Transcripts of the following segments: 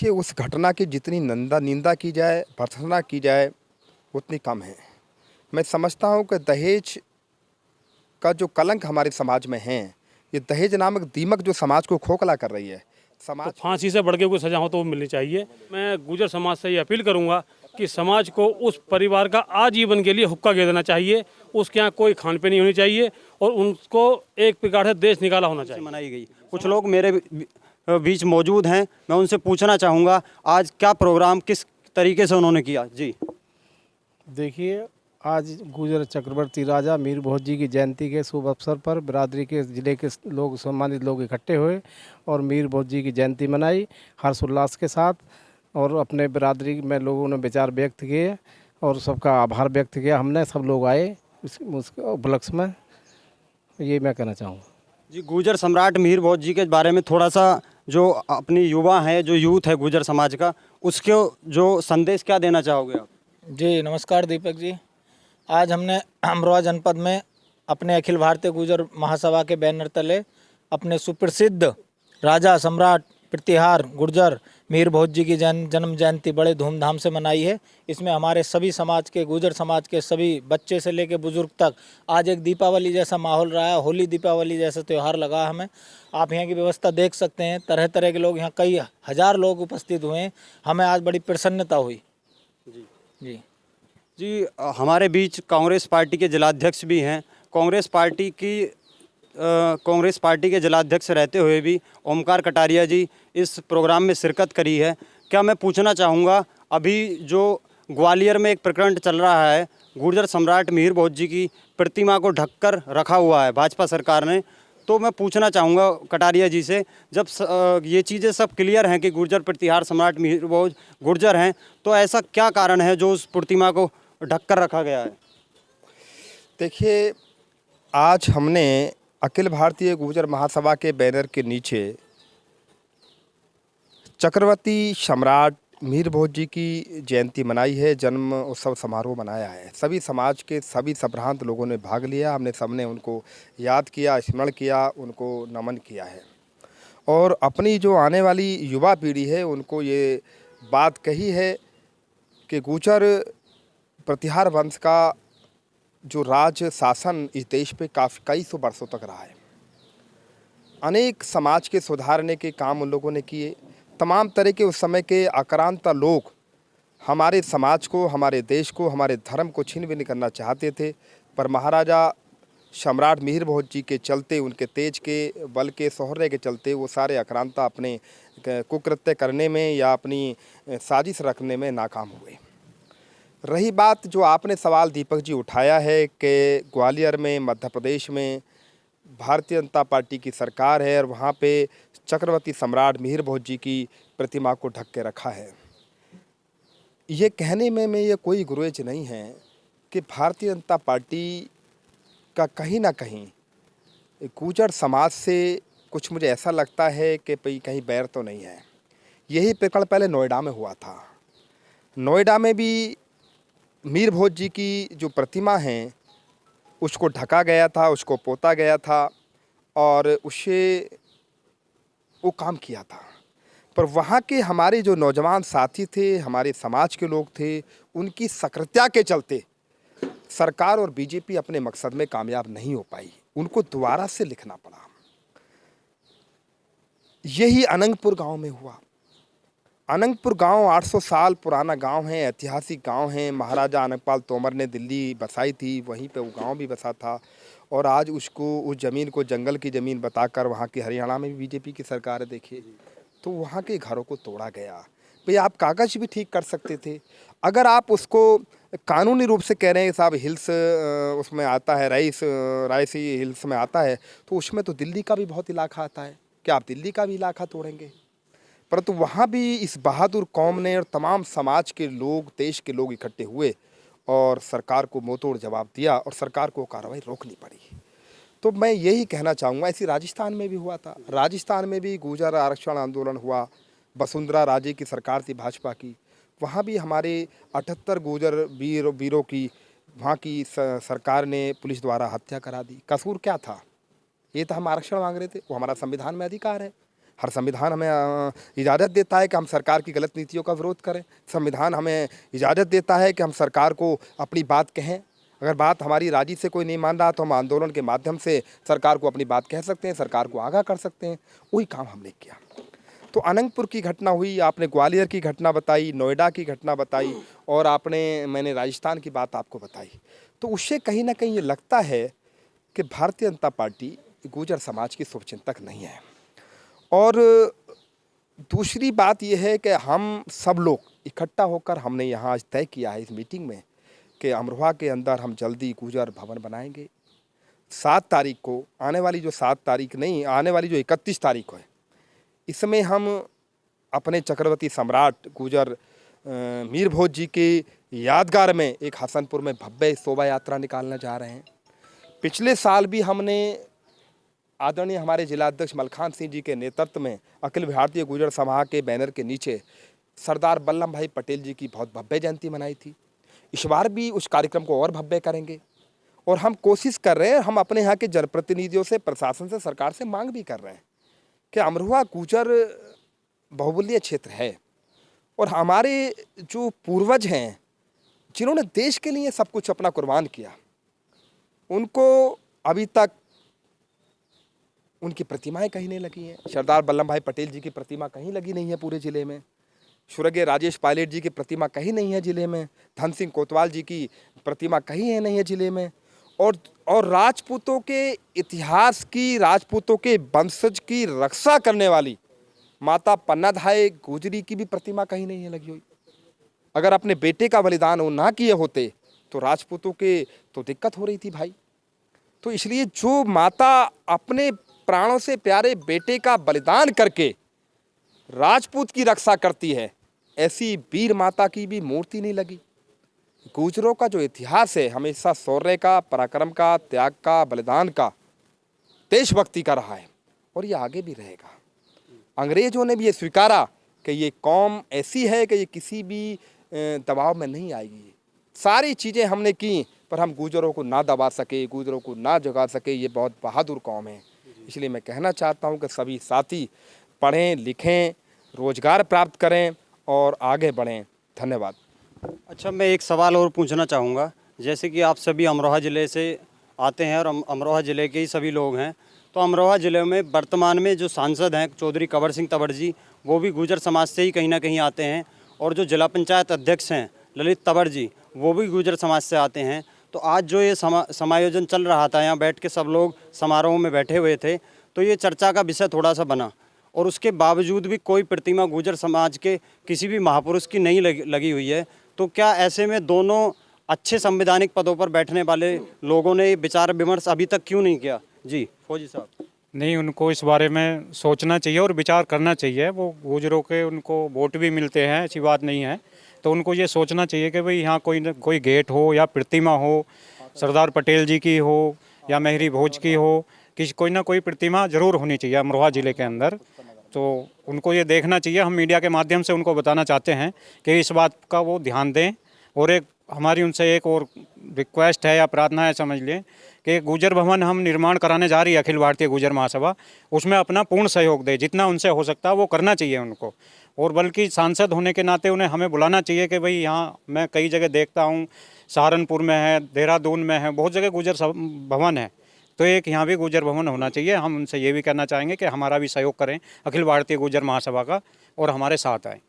कि उस घटना की जितनी निंदा की जाए, भर्त्सना की जाए, उतनी कम है। मैं समझता हूँ कि दहेज का जो कलंक हमारे समाज में है, ये दहेज नामक दीमक जो समाज को खोखला कर रही है, तो समाज फांसी से बढ़ के कोई सजा हो तो वो मिलनी चाहिए। मैं गुर्जर समाज से ये अपील करूंगा कि समाज को उस परिवार का आजीवन के लिए हुक्का दे देना चाहिए, उसके यहाँ कोई खान पे नहीं होनी चाहिए और उनको एक प्रकार से देश निकाला होना चाहिए। मनाई गई। कुछ लोग मेरे बीच मौजूद हैं, मैं उनसे पूछना चाहूँगा आज क्या प्रोग्राम किस तरीके से उन्होंने किया। जी देखिए, आज गुर्जर चक्रवर्ती राजा मीर भोज जी की जयंती के शुभ अवसर पर बिरादरी के ज़िले के लोग, सम्मानित लोग इकट्ठे हुए और मीर भोज जी की जयंती मनाई हर्षोल्लास के साथ। और अपने बिरादरी में लोगों ने विचार व्यक्त किए और सबका आभार व्यक्त किया। हमने सब लोग आए उस उपलक्ष्य में, ये मैं कहना चाहूँगा। जी, गुर्जर सम्राट मीर भोज जी के बारे में थोड़ा सा, जो अपनी युवा है, जो यूथ है गुर्जर समाज का, उसके जो संदेश क्या देना चाहोगे आप? जी नमस्कार दीपक जी। आज हमने अमरोहा जनपद में अपने अखिल भारतीय गुर्जर महासभा के बैनर तले अपने सुप्रसिद्ध राजा सम्राट प्रतिहार गुर्जर मीर भोज जी की जन्म जयंती बड़े धूमधाम से मनाई है। इसमें हमारे सभी समाज के, गुर्जर समाज के सभी बच्चे से लेकर बुजुर्ग तक आज एक दीपावली जैसा माहौल रहा है, होली दीपावली जैसा त्यौहार लगा हमें। आप यहाँ की व्यवस्था देख सकते हैं, तरह तरह के लोग, यहाँ कई हज़ार लोग उपस्थित हुए हैं। हमें आज बड़ी प्रसन्नता हुई। जी जी जी, हमारे बीच कांग्रेस पार्टी के जिलाध्यक्ष भी हैं। कांग्रेस पार्टी के जिलाध्यक्ष रहते हुए भी ओमकार कटारिया जी इस प्रोग्राम में शिरकत करी है। क्या मैं पूछना चाहूँगा, अभी जो ग्वालियर में एक प्रकरण चल रहा है, गुर्जर सम्राट मीर भोज जी की प्रतिमा को ढककर रखा हुआ है भाजपा सरकार ने, तो मैं पूछना चाहूँगा कटारिया जी से, जब ये चीज़ें सब क्लियर हैं कि गुर्जर प्रतिहार सम्राट मीर भोज गुर्जर हैं, तो ऐसा क्या कारण है जो उस प्रतिमा को ढककर रखा गया है? देखिए, आज हमने अखिल भारतीय गुर्जर महासभा के बैनर के नीचे चक्रवर्ती सम्राट मीर भोज जी की जयंती मनाई है, जन्म उत्सव समारोह मनाया है। सभी समाज के सभी संभ्रांत लोगों ने भाग लिया। हमने सबने उनको याद किया, स्मरण किया, उनको नमन किया है और अपनी जो आने वाली युवा पीढ़ी है उनको ये बात कही है कि गुर्जर प्रतिहार वंश का जो राज शासन इस देश पे कई सौ वर्षों तक रहा है। अनेक समाज के सुधारने के काम उन लोगों ने किए। तमाम तरह के उस समय के आक्रांता लोग हमारे समाज को, हमारे देश को, हमारे धर्म को छीन भी नहीं करना चाहते थे, पर महाराजा सम्राट मीर भोज जी के चलते, उनके तेज के बल के शौर्य के चलते वो सारे आक्रांता अपने कुकृत्य करने में या अपनी साजिश रखने में नाकाम हुए। रही बात जो आपने सवाल दीपक जी उठाया है कि ग्वालियर में, मध्य प्रदेश में भारतीय जनता पार्टी की सरकार है और वहाँ पे चक्रवर्ती सम्राट मीर भोज जी की प्रतिमा को ढक के रखा है। ये कहने में ये कोई गुरेज नहीं है कि भारतीय जनता पार्टी का कहीं ना कहीं गुर्जर समाज से कुछ, मुझे ऐसा लगता है कि कहीं बैर तो नहीं है। यही प्रकरण पहले नोएडा में हुआ था। नोएडा में भी मीर भोज जी की जो प्रतिमा है उसको ढका गया था, उसको पोता गया था और उससे वो काम किया था। पर वहाँ के हमारे जो नौजवान साथी थे, हमारे समाज के लोग थे, उनकी सक्रियता के चलते सरकार और बीजेपी अपने मकसद में कामयाब नहीं हो पाई। उनको दोबारा से लिखना पड़ा। यही अनंगपुर गांव में हुआ। अनंगपुर गांव 800 साल पुराना गांव है, ऐतिहासिक गांव है। महाराजा अनंगपाल तोमर ने दिल्ली बसाई थी, वहीं पे वो गांव भी बसा था और आज उसको, उस ज़मीन को जंगल की ज़मीन बताकर, वहाँ की हरियाणा में भी बीजेपी की सरकार है देखिए, तो वहाँ के घरों को तोड़ा गया। भाई आप कागज़ भी ठीक कर सकते थे। अगर आप उसको कानूनी रूप से कह रहे हैं साहब हिल्स उसमें आता है, रायसी हिल्स में आता है, तो उसमें तो दिल्ली का भी बहुत इलाका आता है। क्या आप दिल्ली का भी इलाका तोड़ेंगे? परंतु वहाँ भी इस बहादुर कौम ने और तमाम समाज के लोग, देश के लोग इकट्ठे हुए और सरकार को मुंहतोड़ जवाब दिया और सरकार को कार्रवाई रोकनी पड़ी। तो मैं यही कहना चाहूँगा, ऐसी राजस्थान में भी हुआ था। राजस्थान में भी गुर्जर आरक्षण आंदोलन हुआ। वसुंधरा राजे की सरकार थी भाजपा की, वहाँ भी हमारे 78 गुर्जर वीरों की वहाँ की सरकार ने पुलिस द्वारा हत्या करा दी। कसूर क्या था? ये तो हम आरक्षण मांग रहे थे, वो हमारा संविधान में अधिकार है। हर संविधान हमें इजाज़त देता है कि हम सरकार की गलत नीतियों का विरोध करें। संविधान हमें इजाज़त देता है कि हम सरकार को अपनी बात कहें। अगर बात हमारी राजी से कोई नहीं मान रहा तो हम आंदोलन के माध्यम से सरकार को अपनी बात कह सकते हैं, सरकार को आगाह कर सकते हैं। वही काम हमने किया। तो अनंतपुर की घटना हुई, आपने ग्वालियर की घटना बताई, नोएडा की घटना बताई और मैंने राजस्थान की बात आपको बताई। तो उससे कहीं ना कहीं ये लगता है कि भारतीय जनता पार्टी गुर्जर समाज की शुभचिंतक नहीं है। और दूसरी बात यह है कि हम सब लोग इकट्ठा होकर हमने यहाँ आज तय किया है इस मीटिंग में कि अमरोहा के अंदर हम जल्दी गुर्जर भवन बनाएंगे। 7 तारीख को, आने वाली जो 7 तारीख नहीं, आने वाली जो 31 तारीख है, इसमें हम अपने चक्रवर्ती सम्राट गुर्जर मीर भोज जी के यादगार में एक हसनपुर में भव्य शोभा यात्रा निकालने जा रहे हैं। पिछले साल भी हमने आदरणीय हमारे जिलाध्यक्ष मलखान सिंह जी के नेतृत्व में अखिल भारतीय गुर्जर समाज के बैनर के नीचे सरदार वल्लभ भाई पटेल जी की बहुत भव्य जयंती मनाई थी। इस बार भी उस कार्यक्रम को और भव्य करेंगे और हम कोशिश कर रहे हैं, हम अपने यहाँ के जनप्रतिनिधियों से, प्रशासन से, सरकार से मांग भी कर रहे हैं कि अमरोहा गुर्जर बहुमूल्य क्षेत्र है और हमारे जो पूर्वज हैं जिन्होंने देश के लिए सब कुछ अपना कुर्बान किया, उनको अभी तक उनकी प्रतिमाएं कहीं नहीं लगी हैं। सरदार वल्लभ भाई पटेल जी की प्रतिमा कहीं लगी नहीं है पूरे ज़िले में। स्वर्गीय राजेश पायलट जी की प्रतिमा कहीं नहीं है ज़िले में। धन सिंह कोतवाल जी की प्रतिमा कहीं नहीं है ज़िले में। और राजपूतों के इतिहास की, राजपूतों के वंशज की रक्षा करने वाली माता पन्नाधाय गुजरी की भी प्रतिमा कहीं नहीं है लगी हुई। अगर अपने बेटे का बलिदान वो ना किए होते तो राजपूतों के तो दिक्कत हो रही थी भाई। तो इसलिए जो माता अपने प्राणों से प्यारे बेटे का बलिदान करके राजपूत की रक्षा करती है, ऐसी वीर माता की भी मूर्ति नहीं लगी। गुर्जरों का जो इतिहास है हमेशा शौर्य का, पराक्रम का, त्याग का, बलिदान का, देशभक्ति का रहा है और ये आगे भी रहेगा। अंग्रेजों ने भी ये स्वीकारा कि ये कौम ऐसी है कि ये किसी भी दबाव में नहीं आएगी। सारी चीज़ें हमने की पर हम गुर्जरों को ना दबा सके, गुर्जरों को ना जगा सके। ये बहुत बहादुर कौम है। इसलिए मैं कहना चाहता हूँ कि सभी साथी पढ़ें, लिखें, रोजगार प्राप्त करें और आगे बढ़ें। धन्यवाद। अच्छा, मैं एक सवाल और पूछना चाहूँगा। जैसे कि आप सभी अमरोहा ज़िले से आते हैं और अमरोहा ज़िले के ही सभी लोग हैं, तो अमरोहा ज़िले में वर्तमान में जो सांसद हैं चौधरी कंवर सिंह तंवर जी, वो भी गुर्जर समाज से ही कहीं ना कहीं आते हैं, और जो जिला पंचायत अध्यक्ष हैं ललित तंवर जी, वो भी गुर्जर समाज से आते हैं। तो आज जो ये समायोजन चल रहा था, यहाँ बैठ के सब लोग समारोह में बैठे हुए थे, तो ये चर्चा का विषय थोड़ा सा बना और उसके बावजूद भी कोई प्रतिमा गुर्जर समाज के किसी भी महापुरुष की नहीं लगी हुई है। तो क्या ऐसे में दोनों अच्छे संवैधानिक पदों पर बैठने वाले लोगों ने विचार विमर्श अभी तक क्यों नहीं किया? जी फौजी साहब। नहीं, उनको इस बारे में सोचना चाहिए और विचार करना चाहिए। वो गुर्जरों के उनको वोट भी मिलते हैं, ऐसी बात नहीं है। तो उनको ये सोचना चाहिए कि भाई यहाँ कोई गेट हो या प्रतिमा हो, सरदार पटेल जी की हो या मेहरी भोज की हो, कोई ना कोई प्रतिमा जरूर होनी चाहिए अमरोहा ज़िले के अंदर। तो उनको ये देखना चाहिए। हम मीडिया के माध्यम से उनको बताना चाहते हैं कि इस बात का वो ध्यान दें। और एक हमारी उनसे एक और रिक्वेस्ट है या प्रार्थना है, समझ लें कि गुर्जर भवन हम निर्माण कराने जा रही है अखिल भारतीय गुर्जर महासभा, उसमें अपना पूर्ण सहयोग दे। जितना उनसे हो सकता है वो करना चाहिए उनको। और बल्कि सांसद होने के नाते उन्हें हमें बुलाना चाहिए कि भाई यहाँ मैं कई जगह देखता हूँ, सहारनपुर में है, देहरादून में है, बहुत जगह गुर्जर भवन है, तो एक यहाँ भी गुर्जर भवन होना चाहिए। हम उनसे ये भी कहना चाहेंगे कि हमारा भी सहयोग करें अखिल भारतीय गुर्जर महासभा का और हमारे साथ आएँ।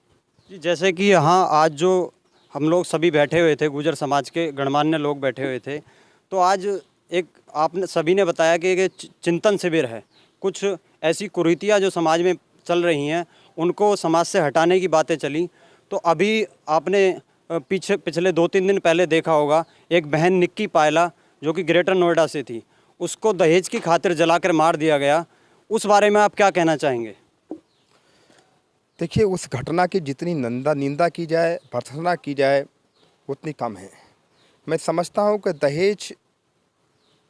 जैसे कि यहाँ आज जो हम लोग सभी बैठे हुए थे, गुर्जर समाज के गणमान्य लोग बैठे हुए थे, तो आज एक आपने सभी ने बताया कि एक चिंतन शिविर है। कुछ ऐसी कुरीतियाँ जो समाज में चल रही हैं उनको समाज से हटाने की बातें चली। तो अभी आपने पिछले 2-3 दिन पहले देखा होगा, एक बहन निक्की पायला जो कि ग्रेटर नोएडा से थी, उसको दहेज की खातिर जलाकर मार दिया गया। उस बारे में आप क्या कहना चाहेंगे? देखिए, उस घटना की जितनी निंदा की जाए, भर्त्सना की जाए, उतनी कम है। मैं समझता हूँ कि दहेज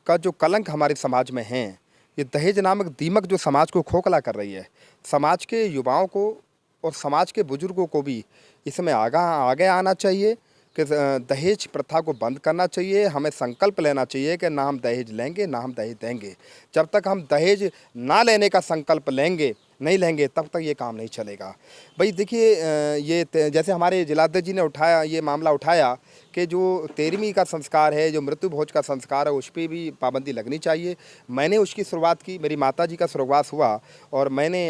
का जो कलंक हमारे समाज में है, ये दहेज नामक दीमक जो समाज को खोखला कर रही है, समाज के युवाओं को और समाज के बुजुर्गों को भी इसमें आगे आना चाहिए कि दहेज प्रथा को बंद करना चाहिए। हमें संकल्प लेना चाहिए कि ना हम दहेज लेंगे, ना हम दहेज देंगे। जब तक हम दहेज ना लेने का संकल्प लेंगे, नहीं लेंगे तब तक ये काम नहीं चलेगा। भाई देखिए जैसे हमारे जिलाध्यक्ष जी ने उठाया ये मामला उठाया कि जो 13वीं का संस्कार है, जो मृत्यु भोज का संस्कार है, उस पर भी पाबंदी लगनी चाहिए। मैंने उसकी शुरुआत की, मेरी माता जी का स्वर्गवास हुआ और मैंने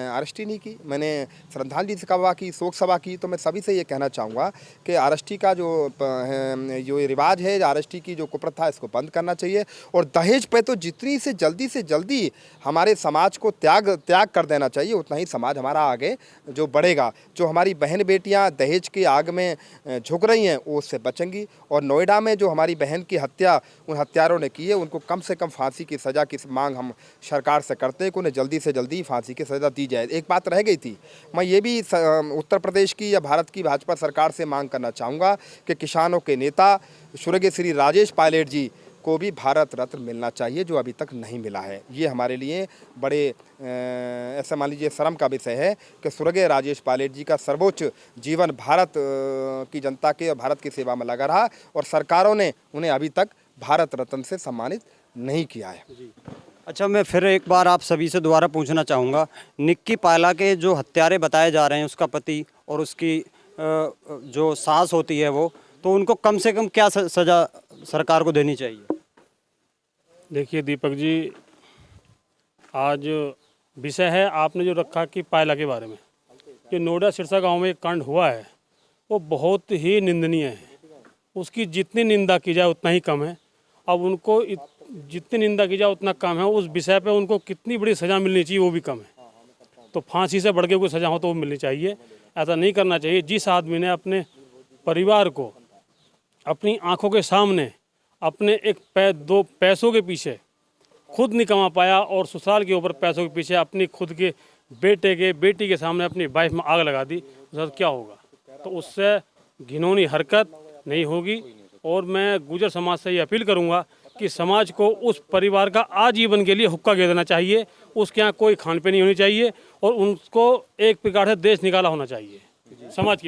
अरेस्ट ही नहीं की, मैंने श्रद्धांजलि सभा की, शोक सभा की। तो मैं सभी से ये कहना चाहूँगा कि आरएसटी का जो रिवाज है, आरएसटी की जो कुप्रथा है, इसको बंद करना चाहिए। और दहेज पे तो जितनी से जल्दी हमारे समाज को त्याग कर देना चाहिए, उतना ही समाज हमारा आगे जो बढ़ेगा। जो हमारी बहन बेटियां दहेज की आग में झुक रही हैं वो उससे बचेंगी। और नोएडा में जो हमारी बहन की हत्या उन हत्यारों ने की है, उनको कम से कम फांसी की सज़ा की मांग हम सरकार से करते हैं कि उन्हें जल्दी से जल्दी फांसी की सज़ा दी जाए। एक बात रह गई थी, मैं ये भी उत्तर प्रदेश की या भारत की भाजपा सरकार से मांग करना चाहूँगा कि किसानों के नेता स्वर्गीय श्री राजेश पायलट जी को भी भारत रत्न मिलना चाहिए, जो अभी तक नहीं मिला है। ये हमारे लिए बड़े ऐसा मान लीजिए शर्म का विषय है कि स्वर्गीय राजेश पायलट जी का सर्वोच्च जीवन भारत की जनता के और भारत की सेवा में लगा रहा और सरकारों ने उन्हें अभी तक भारत रत्न से सम्मानित नहीं किया है। अच्छा, मैं फिर एक बार आप सभी से दोबारा पूछना चाहूँगा, निक्की पायला के जो हत्यारे बताए जा रहे हैं, उसका पति और उसकी जो सास होती है वो, तो उनको कम से कम क्या सज़ा सरकार को देनी चाहिए? देखिए दीपक जी, आज विषय है आपने जो रखा कि पायला के बारे में, जो नोएडा सिरसा गांव में एक कांड हुआ है वो बहुत ही निंदनीय है। उसकी जितनी निंदा की जाए उतना ही कम है। अब उनको जितनी निंदा की जाए उतना कम है। उस विषय पे उनको कितनी बड़ी सज़ा मिलनी चाहिए वो भी कम है। तो फांसी से बढ़ के कोई सज़ा हो तो वो मिलनी चाहिए। ऐसा नहीं करना चाहिए। जिस आदमी ने अपने परिवार को अपनी आंखों के सामने अपने दो पैसों के पीछे खुद नहीं कमा पाया और ससुराल के ऊपर पैसों के पीछे अपनी खुद के बेटी के सामने अपनी वाइफ में आग लगा दी, उसका क्या होगा? तो उससे घिनौनी हरकत नहीं होगी। और मैं गुर्जर समाज से ये अपील करूंगा कि समाज को उस परिवार का आजीवन के लिए हुक्का दे देना चाहिए। उसके यहाँ कोई खान पे नहीं होनी चाहिए और उनको एक प्रकार से देश निकाला होना चाहिए समाज की।